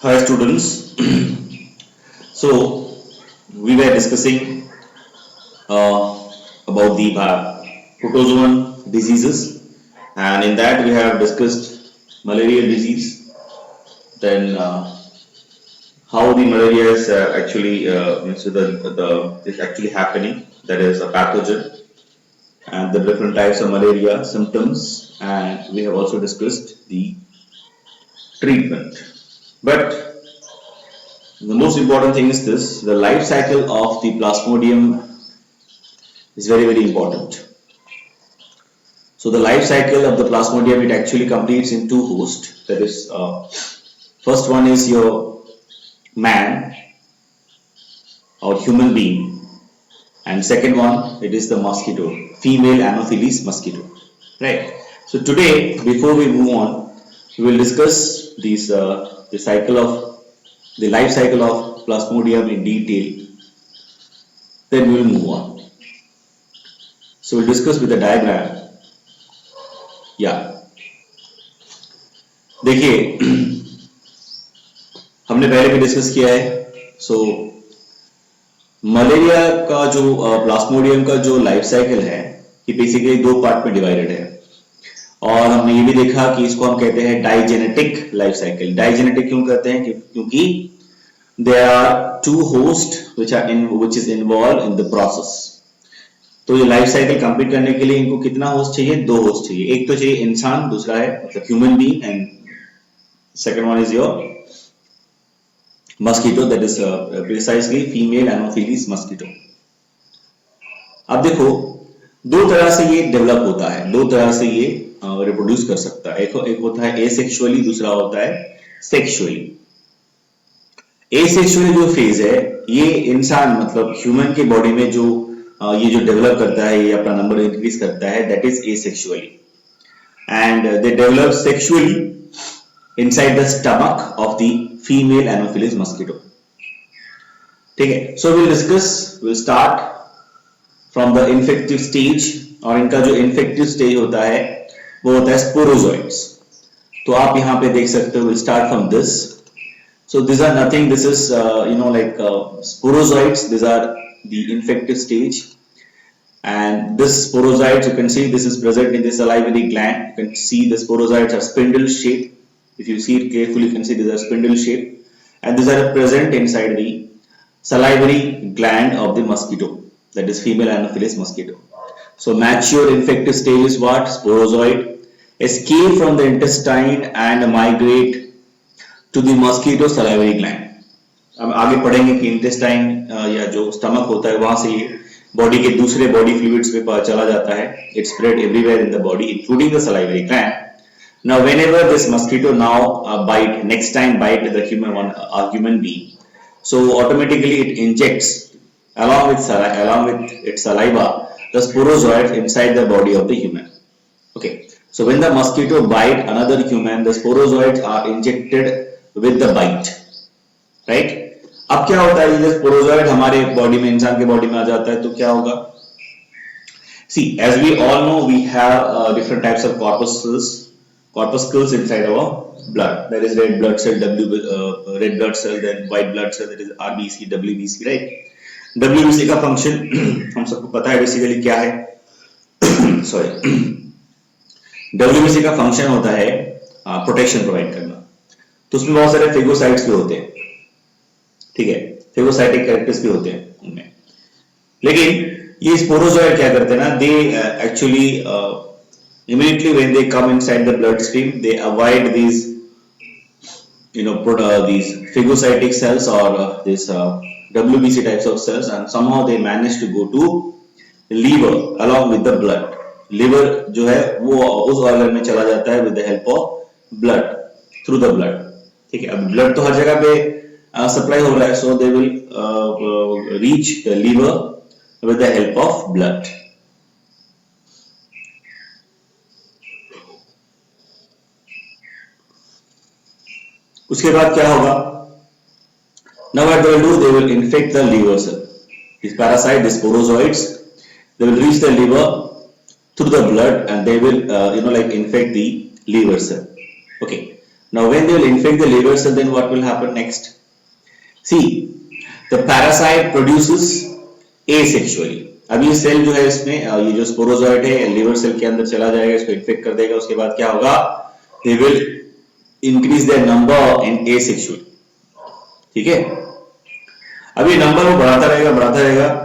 Hi students. So we were discussing about the protozoan diseases, and in that we have discussed malaria disease. Then how the malaria is actually means the is actually happening. That is a pathogen, and the different types of malaria symptoms. And we have also discussed the treatment. But the most important thing is this: the life cycle of the Plasmodium is very important. So the life cycle of the Plasmodium, it actually completes in two hosts. That is, first one is your man or human being, and second one it is the mosquito, female Anopheles mosquito. Right. So today, before we move on, we will discuss these the life cycle of Plasmodium in detail. Then we will move on. So we'll discuss with the diagram. Yeah. देखिए हमने पहले भी discuss किया है. सो malaria का जो plasmodium का जो लाइफ साइकिल है ये बेसिकली दो पार्ट में डिवाइडेड है. और हमने ये भी देखा कि इसको हम कहते हैं डाइजेनेटिक लाइफ साइकिल. डाइजेनेटिक क्यों कहते हैं? क्योंकि there are two host which is involved in the process. तो ये लाइफ साइकिल कंप्लीट करने के लिए इनको कितना होस्ट चाहिए? दो होस्ट चाहिए. एक तो चाहिए इंसान, दूसरा है मतलब human being, and second one is your mosquito, that is precisely female Anopheles mosquito. अब देखो दो तरह से ये डेवलप होता है, दो तरह से ये रिप्रोड्यूस कर सकता है. एक होता है एसेक्सुअली, दूसरा होता है सेक्सुअली. एसेक्सुअली जो फेज है ये इंसान मतलब ह्यूमन के बॉडी में जो ये जो डेवलप करता है, ये अपना नंबर इंक्रीज करता है, that is asexually. And they develop sexually inside the stomach of the female Anopheles mosquito. ठीक है. So we'll start from the infective stage. और इनका जो infective stage होता है वो होता है sporozoites. तो आप यहाँ पे देख सकते हो. We'll start from this. So these are nothing. This is sporozoites. These are the infective stage. And this sporozoites, you can see this is present in the salivary gland. You can see the sporozoites are spindle shaped. If you see it carefully, you can see these are spindle shaped, and these are present inside the salivary gland of the mosquito, that is female Anopheles mosquito. So mature infective stage is what? Sporozoid escape from the intestine and migrate to the mosquito salivary gland. अब आगे पढ़ेंगे कि intestine या जो stomach होता है वहां से बॉडी के दूसरे बॉडी फ्लूइड्स पे चला जाता है. It spread everywhere in the body including the salivary gland. Now, whenever this mosquito next time bite the human being, so automatically it injects along with its saliva the sporozoids inside the body of the human. Okay, so when the mosquito bite another human, the sporozoids are injected with the bite, right? अब क्या होता है, जब sporozoid हमारे body में, इंसान के body में आ जाता है तो क्या होगा? See, as we all know, we have different types of corpuscles inside our blood. There is red blood cell, red blood cell, then white blood cell, that is RBC, WBC, right? WBC का function हम सबको पता है basically क्या है. Sorry WBC का function होता है प्रोटेक्शन प्रोवाइड करना. तो उसमें बहुत सारे फेगोसाइट्स भी होते हैं. ठीक है, फेगोसाइटिक कैरेक्टर्स भी होते हैं उनमें. लेकिन ये स्पोरोजोइड क्या करते हैं ना, they actually immediately when they come inside the bloodstream, they avoid these these phagocytic cells or this WBC types of cells, and somehow they manage to go to liver along with the blood. Liver जो है वो उस organ में चला जाता है with the help of blood, through the blood. ठीक है, अब blood तो हर जगह पे सप्लाई हो रहा है, so they will reach the liver with the help of blood. उसके बाद क्या होगा? Now what they will do, they will infect the liver cell. These parasites, these sporozoids, they will reach the liver through the blood and they will infect the liver cell. Okay. Now when they will infect the liver cell, then what will happen next? See, the parasite produces asexually. अब ये cell जो है इसमें ये जो sporozoite है liver cell के अंदर चला जाएगा, इसको इन्फेक्ट कर देगा. उसके बाद क्या होगा? They will increase their number in asexual. ठीक है. अब ये नंबर वो बढ़ाता रहेगा.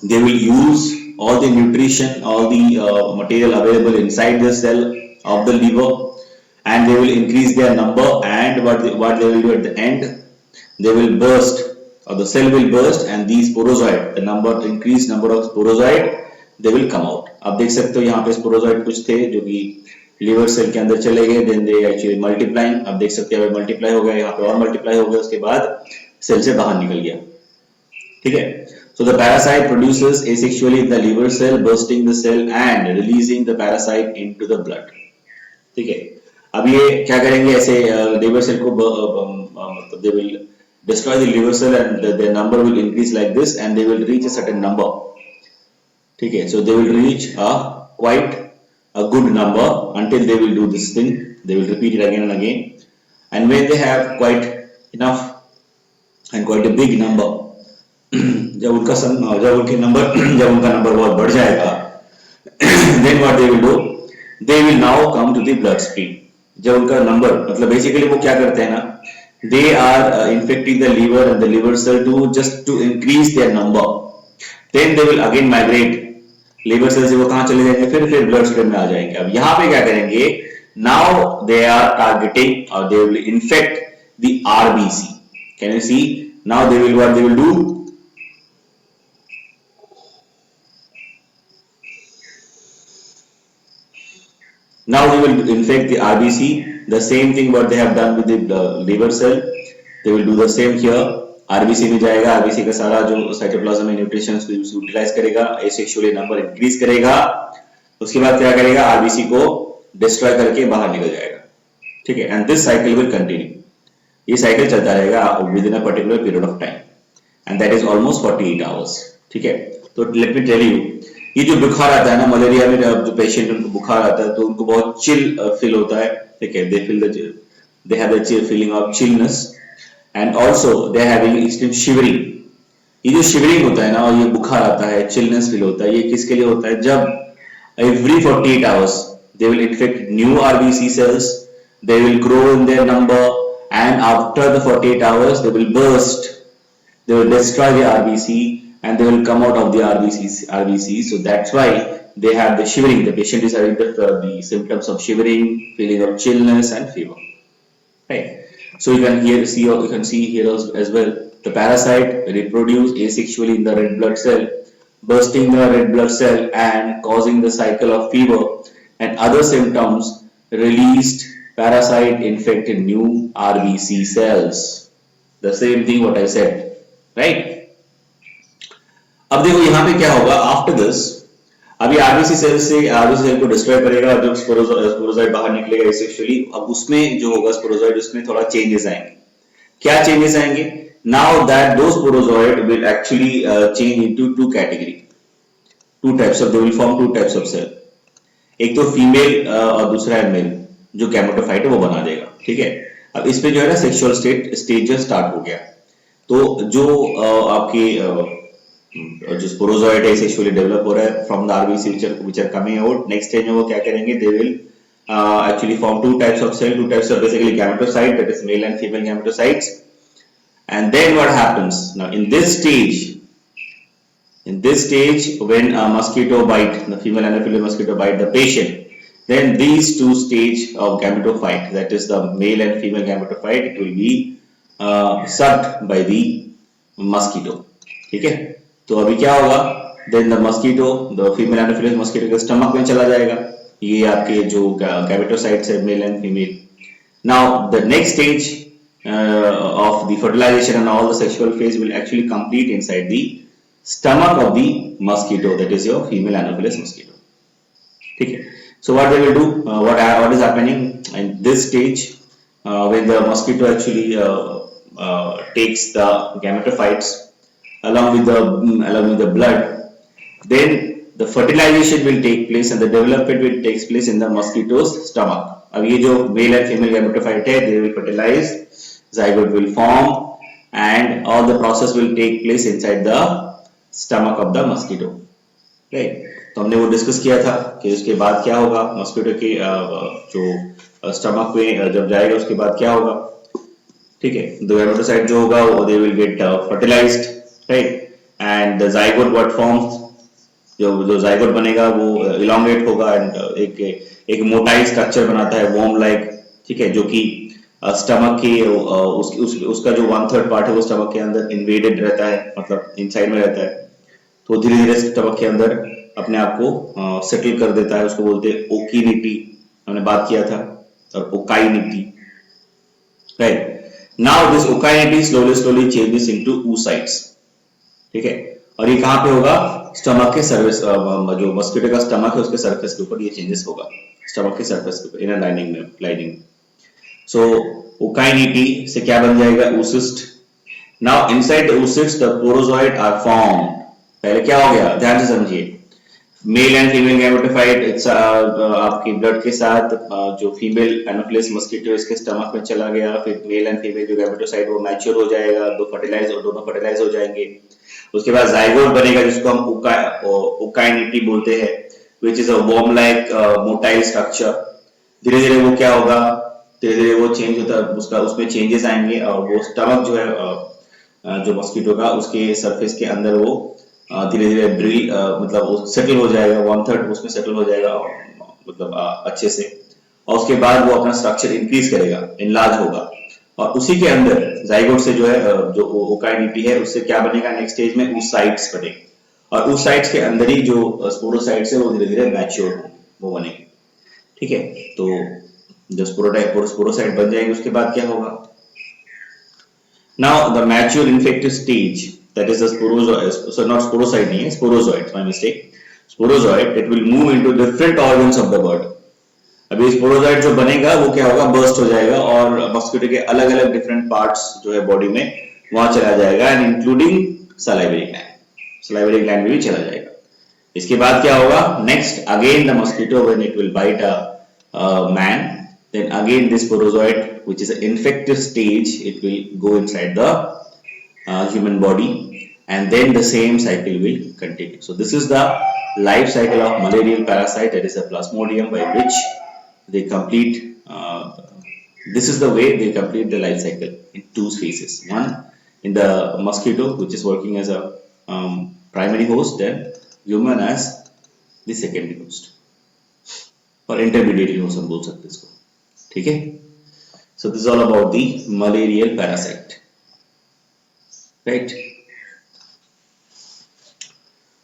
They will use all the nutrition, all the material available inside the cell of the liver, and they will increase their number. And what they will do at the end, they will burst, or the cell will burst, and these sporozoid, the increased number of sporozoid, they will come out. आप देख सकते हो यहाँ पे sporozoid कुछ थे जो कि liver cell के अंदर चले गए, then they actually multiplying. आप देख सकते हैं multiply हो गया, यहाँ पे और multiply हो गया, उसके बाद cell से बाहर निकल गया. ठीक है. So the parasite produces asexually in the liver cell, bursting the cell and releasing the parasite into the blood. ठीक है. अब ये क्या करेंगे? ऐसे liver cell को मतलब they will destroy the liver cell and their number will increase like this, and they will reach a certain number. ठीक है. So they will reach quite a good number until they will do this thing. They will repeat it again and again, and when they have quite enough and quite a big number, जब उनका number बहुत बढ़ जाएगा, then what they will do, they will now come to the blood stream. जब उनका number मतलब basically वो क्या करते हैं ना, they are infecting the liver and the liver cell to increase their number. Then they will again migrate. liver cell से वो कहाँ चले जाएंगे? फिर blood stream में आ जाएंगे. अब यहाँ पे क्या करेंगे? Now they are targeting or they will infect the RBC. Can you see? Now what they will do? Now they will infect the RBC. The same thing what they have done with the liver cell, they will do the same here. RBC में जाएगा, RBC का सारा जो cytoplasm में nutrition उसको utilise करेगा, asexually number increase करेगा. उसके बाद क्या करेगा? RBC को डिस्ट्रॉय करके बाहर निकल जाएगा. ठीक है. And this cycle will continue. ये साइकिल चलता रहेगा with in a particular period of time, and that is almost 48 hours. ठीक है. तो लेट मी टेल यू, ये जो बुखार आता है ना, मलेरिया में जो पेशेंट उनको बुखार आता है तो उनको बहुत चिल फील होता है. ठीक है. They have the feeling of chillness, and also they having extreme shivering. ये जो शिवरिंग होता है ना और ये बुखार आता है, चिलनेस फील होता है, ये किसके लिए होता है? जब every 48 hours they will infect new RBC cells, they will grow in their number, and after the 48 hours they will burst, they will destroy the RBC and they will come out of the RBC. So that's why they have the shivering. The patient is having the symptoms of shivering, feeling of chillness and fever. Right. So you can see here as well. The parasite reproduce asexually in the red blood cell, bursting the red blood cell and causing the cycle of fever and other symptoms. Released parasite infected new RBC cells. The same thing what I said. Right. अब देखो यहाँ पे क्या होगा after this. अभी RBC cell को destroy करेगा और जब स्पोरोजोइड बाहर निकलेगा एसेक्सुअली, अब उसमें जो होगा स्पोरोजोइड, उसमें थोड़ा चेंजेस आएंगे. क्या चेंजेस आएंगे? नाउ दैट दो sporozoite will actually change into two category, two types of, they will form two types of cell. एक तो फीमेल और दूसरा है मेल, जो गैमेटोफाइट है वो बना देगा. ठीक है. अब इसमें जो है ना सेक्सुअल स्टेज स्टार्ट हो गया. तो जो आपके जो स्पोरोजोइड है सेक्सुअली डेवलप हो रहा है from the RBC which are coming out, next stage में वो क्या करेंगे? They will actually form two types of cell, two types of basically gametocyte, that is male and female gametocytes. And then what happens? Now in this stage when a mosquito bite, the female anopheles mosquito bite the patient, then these two stage of gametophyte, that is the male and female gametophyte, it will be sucked by the mosquito. ठीक है. तो अभी क्या होगा? Then the mosquito, the female anopheles mosquito के stomach में चला जाएगा. ये आपके जो गैमेटोसाइट्स है mail and female. Now the next stage of the fertilization and all the sexual phase will actually complete inside the stomach of the mosquito, that is your female anopheles mosquito. ठीक है. So what they will do? What is happening in this stage when the mosquito actually takes the gametophytes along with the blood, then the fertilization will take place and the development will take place in the mosquito's stomach. अब ये जो mail and female gametophyte है, they will fertilise, zygote will form and all the process will take place inside the stomach of the mosquito, right? तो हमने वो discuss किया था कि उसके बाद क्या होगा, मस्किटो के जो स्टमक में जब जाएगा उसके बाद क्या होगा, ठीक है? द गैमेटोसाइट जो होगा वो they will get fertilised, right? And the zygote what forms, जो जो जाइगोट बनेगा वो इलोंगेट होगा एंड एक मोटाई स्ट्रक्चर बनाता है वॉर्म लाइक, ठीक है? जो कि स्टमक के उसका जो 1/3 पार्ट है वो स्टमक के अंदर इन्वेडेड रहता है, मतलब इनसाइड में रहता है, तो धीरे धीरे स्टमक के अंदर अपने आप को सेटल कर देता है, उसको बोलते हैं ओकिनिटी, हमने बात किया था, और ookinete, right? Now this ookinete slowly slowly changes into oocytes, ठीक है? और ये कहां पे होगा, स्टमक के सर्फेस, जो मस्किटो का स्टमक है उसके सरफेस के ऊपर ये चेंजेस होगा, स्टमक के सरफेस के ऊपर, इनर लाइनिंग में। सो ओकाइनिटी से क्या बन जाएगा, oocyst। Now inside the oocyst the sporozoite are formed. पहले क्या हो गया, ध्यान से समझिए, मेल एंड फीमेल गैमेटोफाइट आपकी ब्लड के साथ जो फीमेल एनोफिलिस मस्किटो इसके स्टमक में चला गया, फिर मेल एंड फीमेल जो गैमेटोसाइट वो मैच्योर हो जाएगा, दोनों फर्टिलाइज हो जाएंगे। उसके बाद जाइगोट बनेगा जिसको हम ओकाइनिटी बोलते हैं, which is a worm like motile structure. धीरे धीरे वो क्या होगा, धीरे धीरे वो चेंज होता है, उसका उसमें चेंजेस आएंगे और वो स्टमक जो है जो मस्किटो का उसके सरफेस के अंदर वो धीरे धीरे ड्रिल मतलब वो सेटल हो जाएगा, 1/3 उसमें सेटल हो जाएगा, मतलब अच्छे से, और उसके बाद वो अपना स्ट्रक्चर इंक्रीज करेगा, इनलार्ज होगा, और उसी के अंदर जाइगोट से जो है जो ओकाइनिटी है उससे क्या बनेगा नेक्स्ट स्टेज में, oocytes बनेंगे, और oocytes के अंदर ही जो स्पोरोसाइट्स है वो धीरे धीरे मैच्योर होंगे, वो बनेंगे, ठीक है? तो जो स्पोरोसाइट बन जाएंगे उसके बाद क्या होगा, now the mature infective stage, that is the sporozoid, so not sporocyte nahi hai, sporozoid, my mistake, sporozoid, it will move into different organs of the bird। अभी स्पोरोजोइट जो बनेगा वो क्या होगा, बर्स्ट हो जाएगा और मस्किटो के अलग अलग डिफरेंट पार्ट्स जो है बॉडी में वहां चला जाएगा, एंड इंक्लूडिंग सलाइवरी ग्लैंड में भी चला जाएगा। इसके बाद क्या होगा, next again the mosquito when it will bite a man, then again this sporozoid which is an infective stage, it will go inside the human body, and then the same cycle will continue. So this is the life cycle of malarial parasite, that is a plasmodium, by which they complete this is the way they complete the life cycle in two phases, one in the mosquito which is working as a primary host, then human as the secondary host, or intermediary host हम बोल सकते हैं इसको, ठीक है? So this is all about the malarial parasite, right?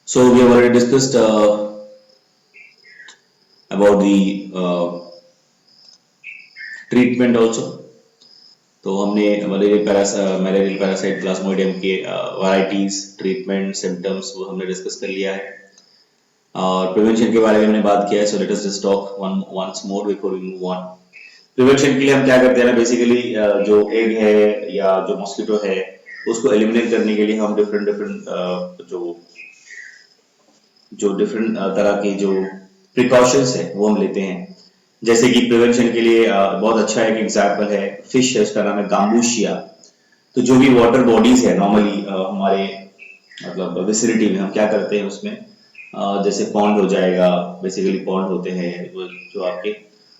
So we have already discussed about the treatment also। तो हमने malarial parasite Plasmodium के वैरायटीज, ट्रीटमेंट, सिम्टम्स वो हमने डिस्कस कर लिया है, और प्रिवेंशन के बारे में हमने बात किया है। So let us just talk once more before we move on. Prevention के लिए हम क्या करते हैं ना, बेसिकली जो एग है या जो मॉस्किटो है उसको एलिमिनेट करने के लिए हम डिफरेंट जो डिफरेंट तरह के जो प्रिकॉशंस है वो हम लेते हैं। जैसे कि प्रिवेंशन के लिए बहुत अच्छा एक एग्जांपल है, फिश है, उसका नाम है गाम्बूशिया। तो जो भी वाटर बॉडीज है नॉर्मली हमारे मतलब विसिनिटी में, हम क्या करते हैं उसमें, जैसे पॉन्ड हो जाएगा, बेसिकली पॉन्ड होते हैं जो आपके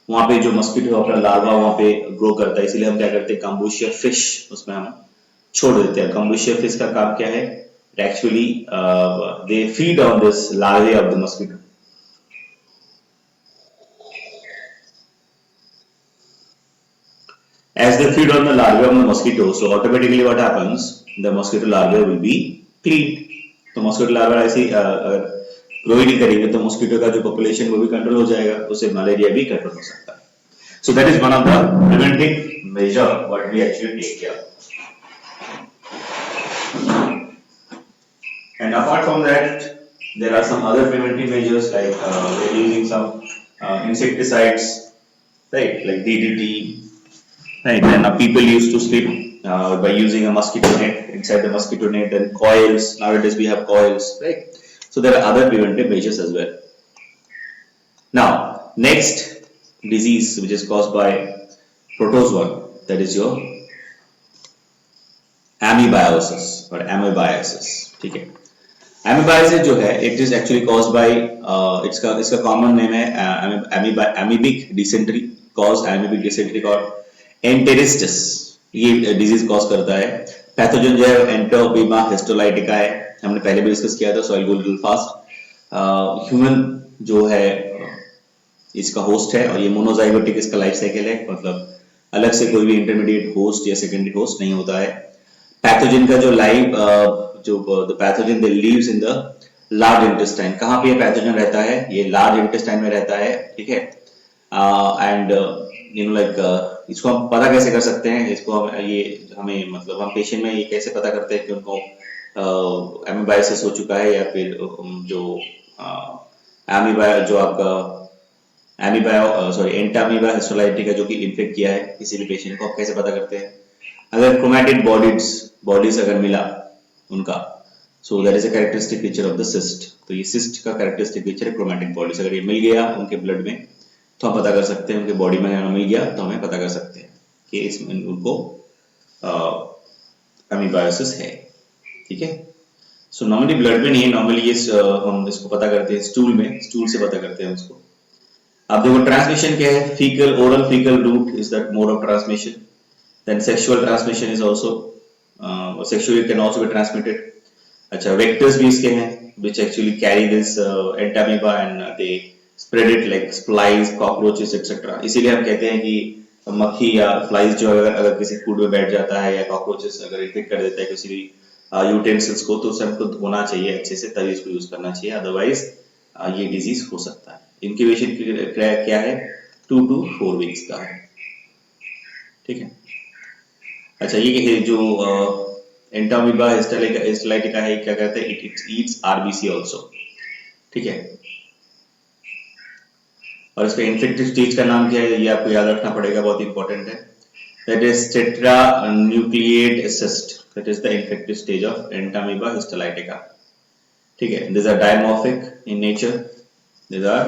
वहां पे जो मस्किटो अपना लार्वा वहां पे ग्रो करता है, इसलिए हम क्या करते हैं, गाम्बूशिया फिश उसमें हम छोड़ देते हैं। गाम्बूशिया फिश का काम क्या है, actually they feed on this larvae of the mosquito. As they feed on the larvae of the mosquito, so automatically what happens, the mosquito larvae will be cleaned। तो mosquito larvae ऐसी अगर grow ही नहीं करेंगे तो mosquito का जो population वो भी कंट्रोल हो जाएगा, उससे मलेरिया भी कंट्रोल हो सकता है। So that is one of the preventive measure what we actually take care of। And apart from that, there are some other preventive measures like we are using some insecticides, right, like DDT, right? And people used to sleep by using a mosquito net, inside the mosquito net, and coils. Nowadays we have coils, right? So there are other preventive measures as well. Now, next disease which is caused by protozoan, that is your amoebiasis और amoebiasis. ठीक है, amoebiasis जो है it is actually caused by इसका common name है amoebic dysentery, caused amoebic dysentery और enteristus, ये disease cause करता है. पैथोजन जो है एंटोमीबा हिस्टोलाइटिका है, हमने पहले भी डिस्कस किया था. So I will go fast. Human जो है इसका होस्ट है और ये मोनोजाइगोटिक इसका लाइफ साइकिल है, मतलब अलग से कोई भी इंटरमीडिएट होस्ट या सेकेंडरी होस्ट नहीं होता है. पैथोजन का जो the pathogen they lives in the large intestine. कहाँ पे ये पैथोजन रहता है? ये लार्ज इंटेस्टाइन में रहता है. ठीक है, एंड इसको हम पता कैसे कर सकते हैं? इसको हमें मतलब हम पेशेंट में ये कैसे पता करते हैं कि उनको एमीबाइसिस हो चुका है या फिर जो जो आपका एंटामीबा हिस्टोलाइटिका जो कि इन्फेक्ट किया है किसी भी पेशेंट को, आप कैसे पता करते हैं? अगर क्रोमैटिड बॉडीज अगर मिला उनका, सो that is a characteristic feature of the cyst. तो ये सिस्ट का कैरेक्टरिस्टिक फीचर है क्रोमैटिक बॉडीज. अगर ये मिल गया उनके ब्लड में तो हम पता कर सकते हैं, उनके बॉडी में अगर मिल गया तो हमें पता कर सकते हैं कि इसमें उनको एमीबायोसिस है. ठीक है, सो नॉर्मली ब्लड में नहीं है, नॉर्मली ये हम इसको पता करते हैं स्टूल में, स्टूल से पता करते हैं उसको. अब देखो ट्रांसमिशन क्या है? Faecal, oral faecal route is that mode of transmission. Then sexual transmission is also, sexually can also be transmitted. अच्छा, वेक्टर्स भी इसके हैं which actually carry this entamoeba and they spread it like flies, cockroaches etc. इसीलिए हम कहते हैं कि मक्खी या फ्लाइज जो अगर किसी फूड में बैठ जाता है या कॉकरोचेस अगर इन्फेक्ट कर देता है किसी भी यूटेंसिल्स को, तो उसे हमको धोना चाहिए अच्छे से, तभी इसको यूज करना चाहिए, अदरवाइज ये डिजीज हो सकता है. इंक्यूबेशन क्या है? 2 to 4 वीक्स का है. ठीक है, अच्छा ये जो एंटामीबा हिस्टोलाइटिका है, क्या कहते हैं? It eats RBC also. ठीक है, और इसका इन्फेक्टिव स्टेज का नाम क्या है? ये आपको याद रखना पड़ेगा, बहुत इंपॉर्टेंट है. That is tetra nucleate cyst. That is the infective stage of Entamoeba histolytica. ठीक है, these are dimorphic in nature. These are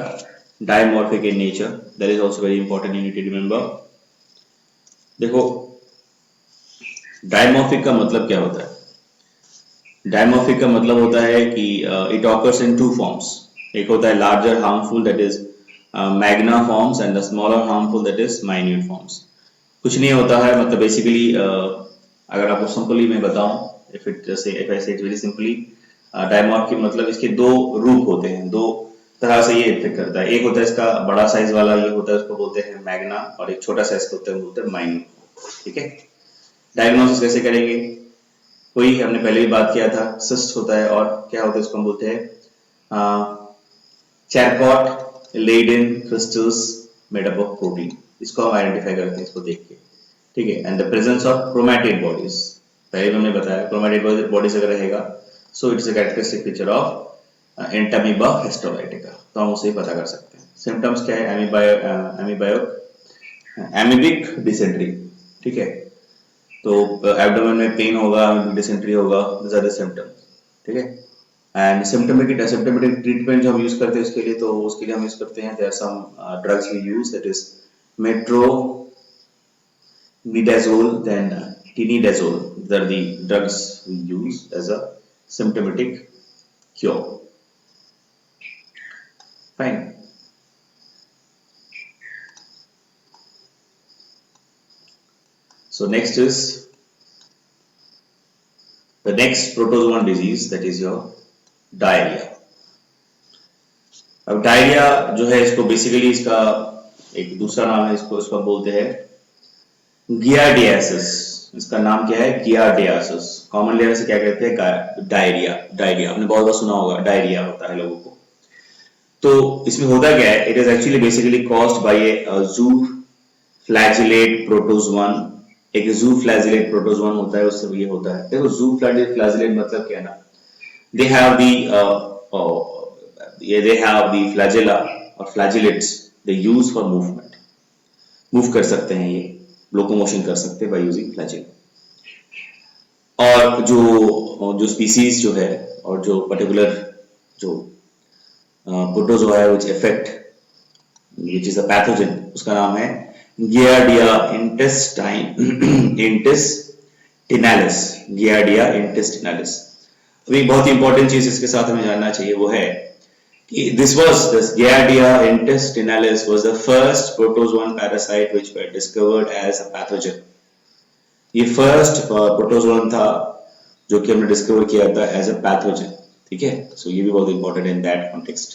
dimorphic in nature. That is also very important, you need to remember. देखो dimorphic का मतलब क्या होता है? Dimorphic का मतलब होता है कि इट ऑकर्स इन 2 फॉर्म्स. एक होता है larger harmful, that is Magna forms, and the smaller harmful, that is minute forms. कुछ नहीं होता है, मतलब बेसिकली अगर आपको सिंपली मैं बताऊं, इफ आई से इट वेरी सिंपली, डायमॉर्फिक मतलब इसके 2 रूप होते हैं, 2 तरह से ये इफेक्ट करता है. एक होता है इसका बड़ा साइज वाला, ये होता है उसको बोलते हैं मैग्ना, और एक छोटा साइज होता है बोलते हैं माइन्यूट. ठीक है, डायग्नोसिस कैसे करेंगे? कोई हमने पहले भी बात किया था, सिस्ट होता है और क्या होता है उसको हम बोलते हैं Charcot Leyden crystals made up of protein. इसको हम आइडेंटिफाई करते हैं इसको देख के. ठीक है, and the presence of chromatid bodies, पहले हमने बताया क्रोमैटिड बॉडीज अगर रहेगा, so it's a characteristic feature of Entamoeba histolytica. तो हम उसे पता कर सकते हैं. सिम्टम्स क्या है? Amoebic dysentery. ठीक है, तो एब्डोमेन में पेन होगा, डिसेंट्री होगा, दिस आर द सिम्टम्स. ठीक है, एंड सिम्टोमेटिक ट्रीटमेंट जो हम यूज करते हैं उसके लिए हम यूज करते हैं, there are some drugs we use, that is metronidazole, then tinidazole. These are the drugs we use as a symptomatic cure. Fine. So next is the next protozoan disease, that is your diarrhea. अब diarrhoea जो है इसको basically इसका एक दूसरा नाम है, इसको बोलते हैं गियार्डियासिस. इसका नाम क्या है? गियार्डियासिस. कॉमनली हम इसे क्या कहते हैं? डायरिया. आपने बहुत बार सुना होगा, डायरिया होता है लोगों को. तो इसमें होता क्या है? It is actually basically caused by a zoo flagellate protozoan. एक जू फ्लैजिलेट प्रोटोजोन होता है, उससे ये होता है. देखो जू फ्लैजिलेट मतलब क्या है ना, दे हैव द फ्लैजेला और flagellates they use for movement. Move कर सकते हैं, ये लोकोमोशन कर सकते हैं बाय यूजिंग फ्लैजेला. और जो स्पीसीज जो है और जो पर्टिकुलर जो प्रोटोजोआ है which affect which is a pathogen, उसका नाम है Giardia intestinalis. Giardia intestinalis. अभी बहुत ही इंपॉर्टेंट चीज इसके साथ हमें जानना चाहिए वो है कि this Giardia intestinalis was the first protozoan parasite which were discovered as a pathogen. ये फर्स्ट प्रोटोजोन था जो कि हमने डिस्कवर किया था एज अ पैथोजन, ठीक है. सो ये भी बहुत important in that context.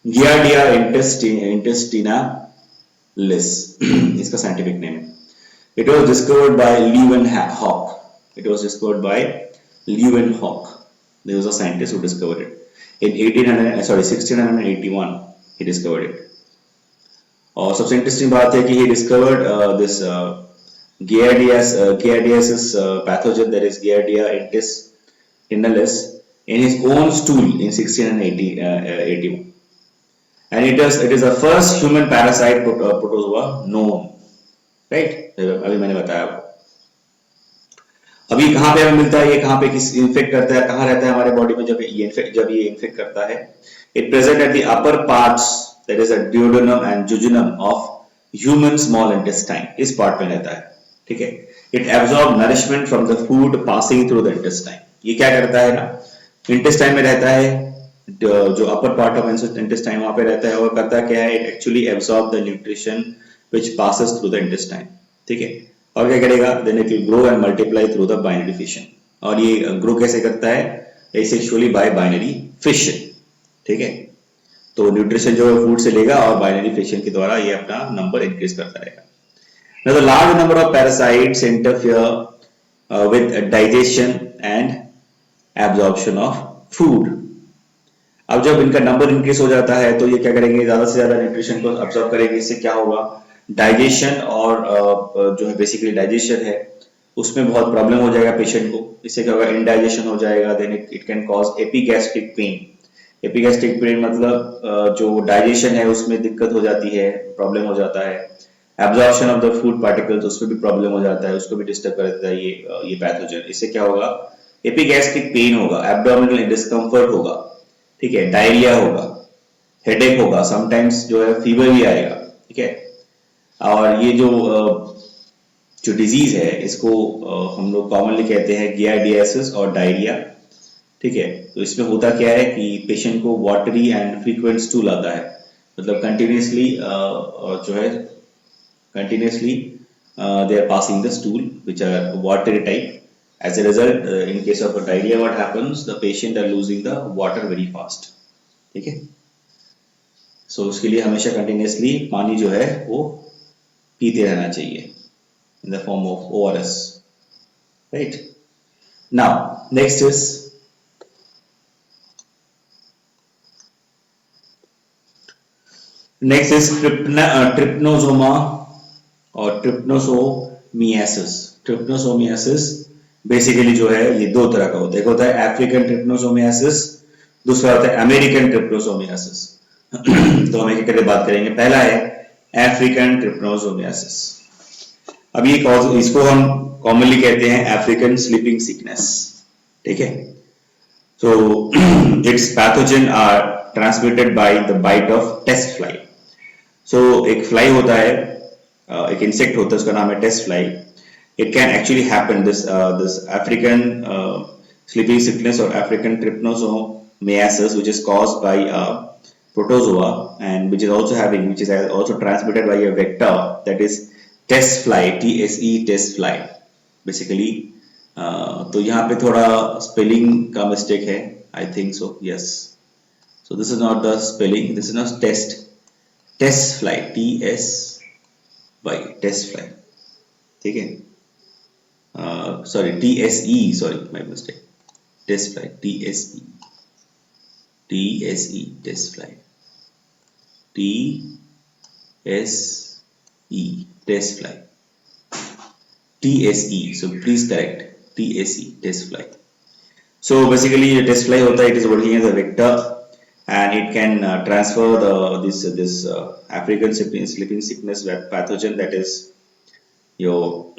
Giardia intestinalis इसका साइंटिफिक नेम है. It was discovered by Leeuwenhoek. It was discovered by Leeuwenhoek. There was a scientist who discovered it in 1681 he discovered it. और सबसे interesting बात है कि he discovered this Giardiasis pathogen, that is Giardia intestinalis, in his own stool in 1681, and it is the first human parasite protozoa known, right? अभी मैंने बताया आपको. अभी कहाँ पे हमें मिलता है ये, कहाँ पे किस इन्फेक्ट करता है, कहाँ रहता है हमारे बॉडी में जब ये इन्फेक्ट करता है? It present at the upper parts, that is at duodenum and jejunum of human small intestine. इस पार्ट में रहता है, ठीक है. It absorb nourishment from the food passing through the intestine. ये क्या करता है ना, इंटेस्टाइन में रहता है, जो अपर पार्ट ऑफ इंटेस्टाइन वहां पे रहता है, और करता क्या है, it actually absorb the nutrition which passes through the intestine, ठीक है. और क्या करेगा, then it will grow and multiply through the binary fission. और ये ग्रो कैसे करता है, एसेक्सुअली बाय बाइनरी फिशन, ठीक है. तो न्यूट्रिशन जो फूड से लेगा और बाइनरी फिशन के द्वारा ये अपना नंबर इंक्रीज करता रहेगा. Now, the large number of parasites interfere with digestion and absorption of food. अब जब इनका नंबर इंक्रीज हो जाता है तो ये क्या करेंगे, ज्यादा से ज्यादा न्यूट्रिशन को अब्सॉर्ब करेंगे. इससे क्या होगा, डाइजेशन और जो है बेसिकली डाइजेशन है उसमें बहुत प्रॉब्लम हो जाएगा पेशेंट को. इससे क्या होगा, इनडाइजेशन हो जाएगा. Then it can cause epigastric pain. Epigastric pain मतलब जो डाइजेशन है उसमें दिक्कत हो जाती है, प्रॉब्लम हो जाता है. Absorption of the food particles उसमें भी प्रॉब्लम हो जाता है, उसको भी डिस्टर्ब कर देता है ये पैथोजन. इससे क्या होगा, एपिगैस्ट्रिक पेन होगा, एब्डोमिनल डिस्कम्फर्ट होगा, ठीक है, डायरिया होगा, हेडेक होगा, समटाइम्स जो है फीवर भी आएगा, ठीक है. और ये जो डिजीज है इसको हम लोग कॉमनली कहते हैं गियार्डियासिस और डायरिया, ठीक है. तो इसमें होता क्या है कि पेशेंट को वाटरी एंड फ्रीक्वेंट स्टूल आता है, मतलब कंटिन्यूसली जो है continuously they are passing the stool which are watery type. As a result, in case of a diarrhea, what happens, the patient are losing the water very fast, ठीक है. So उसके लिए हमेशा continuously पानी जो है वो पीते रहना चाहिए in the form of ORS, right? Now next is trypanosoma और ट्रिप्नोसोमियासिस. ट्रिप्नोसोमियासिस बेसिकली जो है ये दो तरह का होता है. एक होता है अफ्रीकन ट्रिप्नोसोमियासिस, दूसरा होता है अमेरिकन ट्रिप्नोसोमियासिस. तो हम एक करके बात करेंगे. पहला है अफ्रीकन ट्रिप्नोसोमियासिस. अभी इसको हम कॉमनली कहते हैं अफ्रीकन स्लीपिंग सिकनेस, ठीक है. So it's pathogen are transmitted by the bite of tsetse fly. So एक फ्लाई होता है, एक इंसेक्ट होता है, उसका नाम है tsetse fly. It can actually happen this African sleeping sickness और African trypanosomiasis which is caused by protozoa and which is also transmitted by a vector, that is test fly, TSE test fly basically. तो यहाँ पे थोड़ा spelling का mistake है, I think so, yes. So this is not the spelling, this is not test fly, TSY test fly, ठीक है. Sorry TSE, sorry my mistake, test fly, TSE test fly, test fly, TSE, so please correct, TSE test fly. So basically the test fly होता है, it is working as a vector and it can transfer this African sleeping sickness pathogen, that is your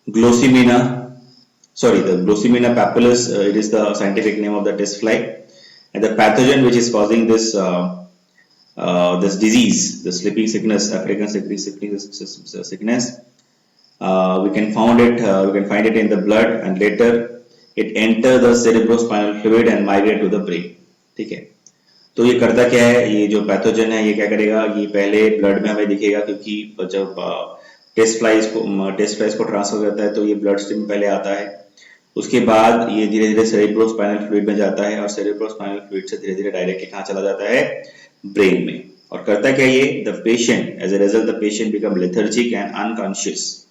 Glossomina, the Glossomina papillus, it is the scientific name of the test fly. And the pathogen which is causing this this disease, the sleeping sickness, African sleeping sickness. We can find it in the blood, and later it enter the cerebrospinal fluid and migrate to the brain. ठीक है, तो ये करता क्या है, ये जो pathogen है ये क्या करेगा, ये पहले ब्लड में हमें दिखेगा, क्योंकि जब टेस्ट फ्लाइज को ट्रांसफर करता है तो ये ब्लड स्ट्रीम में पहले आता है, उसके बाद ये धीरे धीरे सेरेब्रोस्पाइनल फ्लूइड में जाता है, और सेरेब्रोस्पाइनल फ्लूइड से धीरे धीरे डायरेक्टली कहाँ चला जाता है, ब्रेन में। और करता क्या ये, the patient as a result the patient become lethargic and unconscious.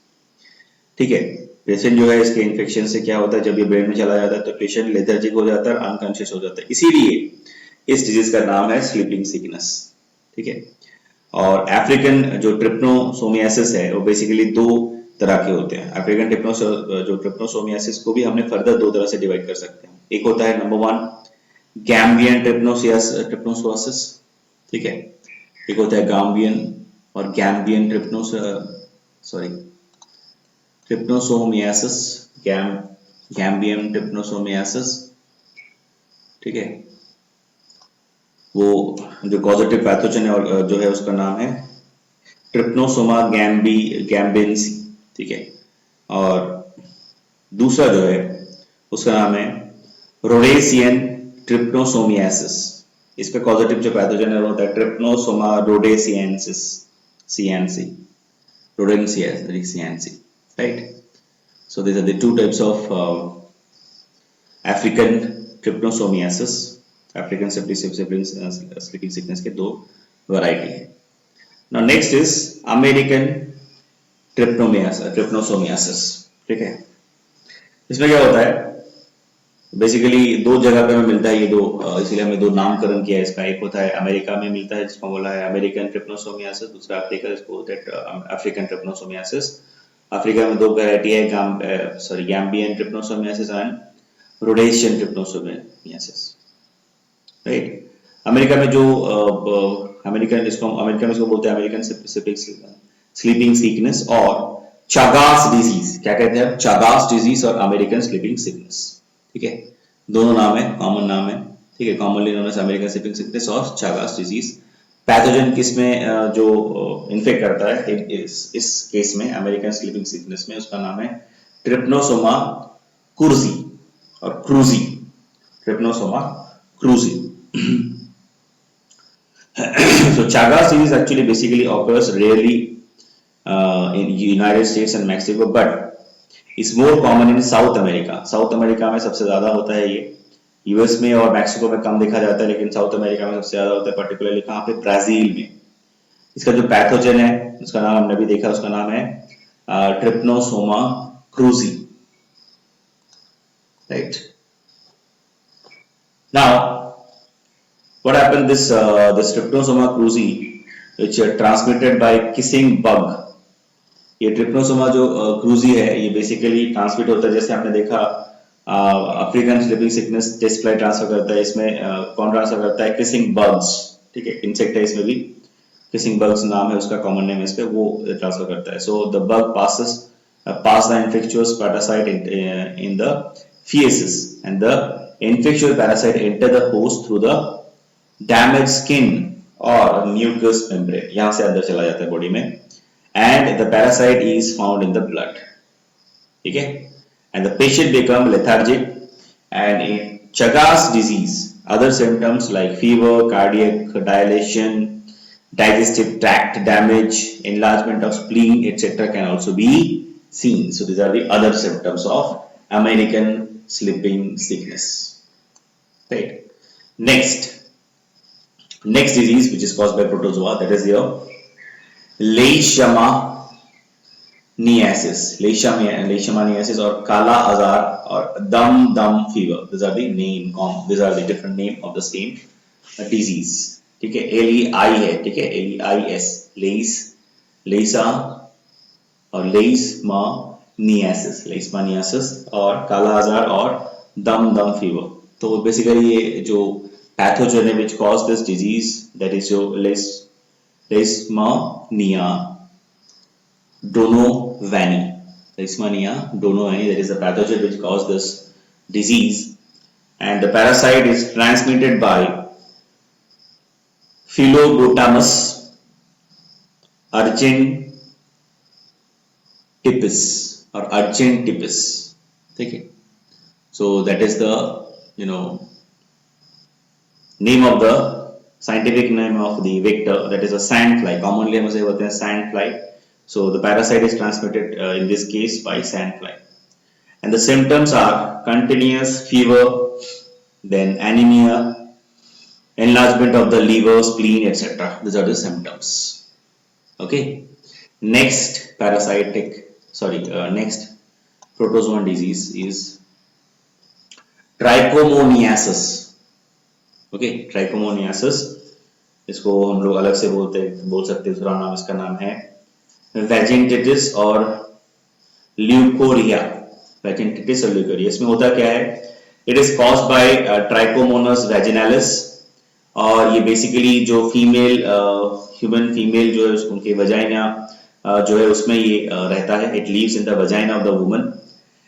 ठीक है, पेशेंट जो है इसके इन्फेक्शन से क्या होता है, जब ये ब्रेन में चला जाता है तो पेशेंट लेथर्जिक हो जाता है, अनकॉन्शियस हो जाता है, इसीलिए इस डिजीज का नाम है स्लीपिंग सिकनेस। ठीक है, और अफ्रीकन जो ट्रिप्नोसोमियासिस है वो बेसिकली दो तरह के होते हैं। अफ्रीकन ट्रिप्नोसोमियासिस को भी हमने फर्दर दो तरह से डिवाइड कर सकते हैं। एक होता है नंबर 1 गैम्बियन ट्रिप्नोसोआसिस, ठीक है, एक होता है गाम्बियन और गैम्बियन ट्रिप्नोसोमियासिस, गैम्बियन ट्रिप्नोसोमियासिस। ठीक है, वो जो कॉजेटिव पैथोजन है और जो है उसका नाम है ट्रिप्नोसोमा गैम्बियंसी। ठीक है, और दूसरा जो है उसका नाम है रोडेसियन ट्रिप्नोसोमियासिस। इसका कॉजेटिव जो पैथोजन है वो होता है trypanosoma rhodesiensis, CNC, rhodesiense, right. So these are the two types of African trypanosomiasis, African sleeping sickness के दो वैरायटी है। Now next is American trypanosomiasis. ठीक है, इसमें क्या होता है, बेसिकली दो जगह पे हमें मिलता है ये दो, इसीलिए हमने दो नामकरण किया है इसका। एक होता है अमेरिका में मिलता है जिसको बोला है अमेरिकन ट्रिप्नोसोमियासिस, दूसरा अफ्रीका, जिसको बोलते हैं अफ्रीकन ट्रिप्नोसोमियासिस। अफ्रीका में दो वैरायटी है, Gambian trypanosomiasis and Rhodesian trypanosomiasis, right. America में जो अमेरिका में इसको बोलते हैं अमेरिकन स्लीपिंग सिकनेस और चागास डिजीज। क्या कहते हैं, चागास डिजीज और अमेरिकन स्लीपिंग सिकनेस। ठीक है, दोनों नाम है, कॉमन नाम है। ठीक है, commonly known as American sleeping sickness और चागास डिजीज। पैथोजन किसमें जो इन्फेक्ट करता है इस केस में अमेरिकन स्लीपिंग सिकनेस में, उसका नाम है ट्रिप्नोसोमा कुर्जी और cruzi, trypanosoma cruzi. So Chagas disease actually basically occurs rarely in United States and Mexico, but is more common in South America. South America में सबसे ज्यादा होता है ये, यूएस में और मैक्सिको में कम देखा जाता है, लेकिन साउथ अमेरिका में सबसे ज्यादा होता है, पर्टिकुलरली कहाँ पे, ब्राजील में। इसका जो पैथोजन है उसका नाम हमने भी देखा, उसका नाम है trypanosoma cruzi, right. Now what happened, this trypanosoma cruzi which are transmitted by kissing bug। ये ट्रिप्नोसोमा जो क्रूजी है ये बेसिकली ट्रांसमिट होता है, जैसे आपने देखा African sleeping sickness test fly transfer करता है, इसमें कौन ट्रांसफर करता है, किसिंग बग्स। ठीक है, इंसेक्ट है इसमें भी, किसिंग बग्स नाम है उसका, कॉमन नेम है इसका, वो ट्रांसफर करता है। So the bug pass the infectious parasite in the feces, and the infectious parasite enter the host through the damage skin और म्यूकस मेम्ब्रेन, यहां से अंदर चला जाता है बॉडी में, and the parasite is found in the blood. ठीक है, and the patient become lethargic, and in Chagas disease other symptoms like fever, cardiac dilation, digestive tract damage, enlargement of spleen, etc. can also be seen. So these are the other symptoms of American sleeping sickness, right? Next disease which is caused by protozoa, that is your leishmaniasis or kala azar or dum fever. These are the different name of the same disease. ठीक है, LEI है, ठीक है, LEIS, लेइसा और लेइस्मानियासिस और काला आजार और दम फीवर। तो बेसिकली ये जो पैथोजन है which cause this disease, that is your Leishmania donovani, that is the pathogen which cause this disease, and the parasite is transmitted by Philobotamus argentipus or argentipus. ठीक है, so that is the you know name of the scientific name of the vector, that is a sand fly. Commonly हम उसे बोलते हैं sand fly. So the parasite is transmitted in this case by sand fly, and the symptoms are continuous fever, then anemia, enlargement of the liver, spleen, etc. These are the symptoms. Okay. Next next protozoan disease is trichomoniasis. Okay, trichomoniasis, इसको हम लोग अलग से बोल सकते हैं, दूसरा नाम इसका नाम है वैजिंटिटिस और ल्यूकोरिया. वैजिंटिटिस और ल्यूकोरिया, इसमें होता क्या है, it is caused by trichomonas vaginalis, और ये बेसिकली जो फीमेल ह्यूमन फीमेल जो है उनके वजाइना जो है उसमें ये रहता है. It leaves in the vagina of the woman,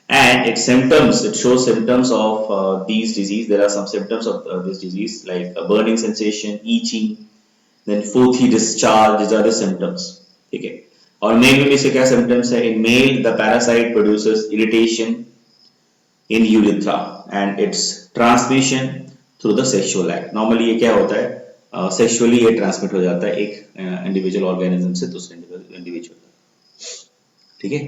and its symptoms, it shows symptoms of these disease. There are some symptoms of this disease like a burning sensation, itching, then frothy discharge. These are the symptoms. ठीक है, और mail में से क्या symptoms है? In male the parasite produces irritation in urethra and its transmission through the sexual act. Normally ये क्या होता है, sexually ये transmit हो जाता है एक individual organism से दूसरे individual. ठीक है.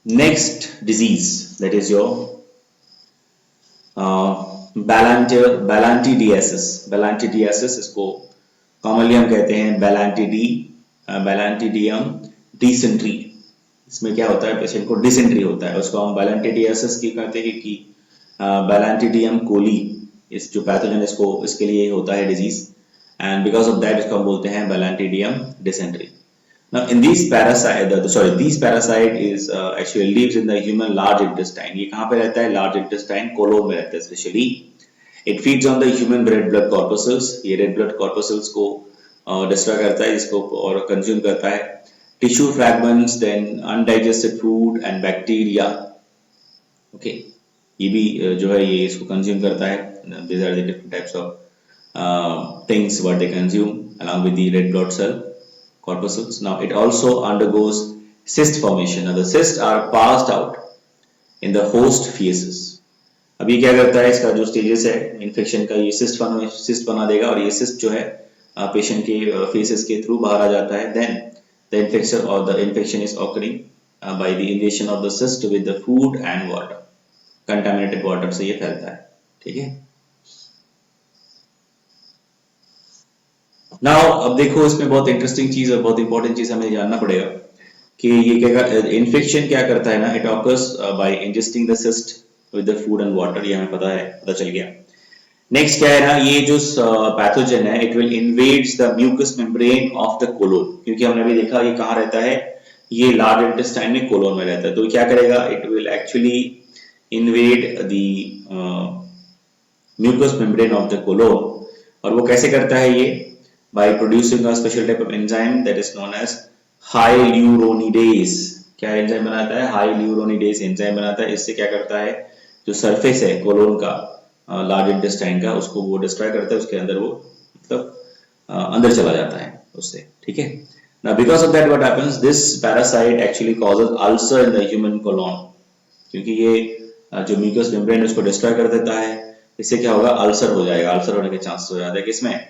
Next disease, that is your balantidiasis. Balantidiasis, इसको commonly हम कहते हैं Balantidium dysentery. इसमें क्या होता है, पेशेंट को डिसेंट्री होता है, उसको हम balantidiasis की कहते हैं कि Balantidium coli इस जो पैथोजन इसको इसके लिए होता है disease, and because of that इसको हम बोलते हैं Balantidium dysentery. Now, in these parasite, these parasite is actually lives in the human large intestine. ये कहाँ पे रहता है? Large intestine, colon में रहता है especially. It feeds on the human red blood corpuscles. ये red blood corpuscles को destroy करता है, इसको और consume करता है. Tissue fragments, then undigested food and bacteria. Okay, ये भी जो है ये इसको consume करता है. These are the different types of things what they consume along with the red blood cell corpuscles. Now it also undergoes cyst formation. Now the cysts are passed out in the host feces. अभी क्या करता है, इसका जो stages है infection का, ये cyst बना देगा और ये सिस्ट जो है पेशेंट के फेसेस के थ्रू बाहर आ जाता है. Then the infection is occurring by the invasion of the cyst with the food and water. Contaminated water से ये फैलता है. ठीक है. नाउ अब देखो, इसमें बहुत इंटरेस्टिंग चीज और बहुत इंपॉर्टेंट चीज हमें जानना पड़ेगा कि ये क्या इन्फेक्शन क्या करता है ना. It occurs by ingesting the cyst with the food and water. ये हमें पता चल गया. नेक्स्ट क्या है ना, ये जो पैथोजन है it will invades the mucus membrane of the colon, क्योंकि हमने अभी देखा ये कहाँ रहता है, ये लार्ज इंटेस्टाइन में कोलोन में रहता है. तो क्या करेगा, it will actually invade the mucus membrane of the colon. और वो कैसे करता है ये, by producing a special type of enzyme that is known as hyaluronidase. क्या एंजाइम बनाता है, hyaluronidase एंजाइम बनाता है. इससे क्या करता है, जो सरफेस है कोलोन का लार्ज इंटेस्टाइन का उसको वो डिस्ट्रॉय करता है, उसके अंदर वो मतलब अंदर चला जाता है उससे. ठीक है. Now because of that what happens, this parasite actually causes ulcer in the human colon. क्योंकि ये जो म्यूकस मेम्ब्रेन उसको डिस्ट्रॉय कर देता है, इससे क्या होगा, अल्सर हो जाएगा. अल्सर होने के चांसेस हो जाते हैं किसमें,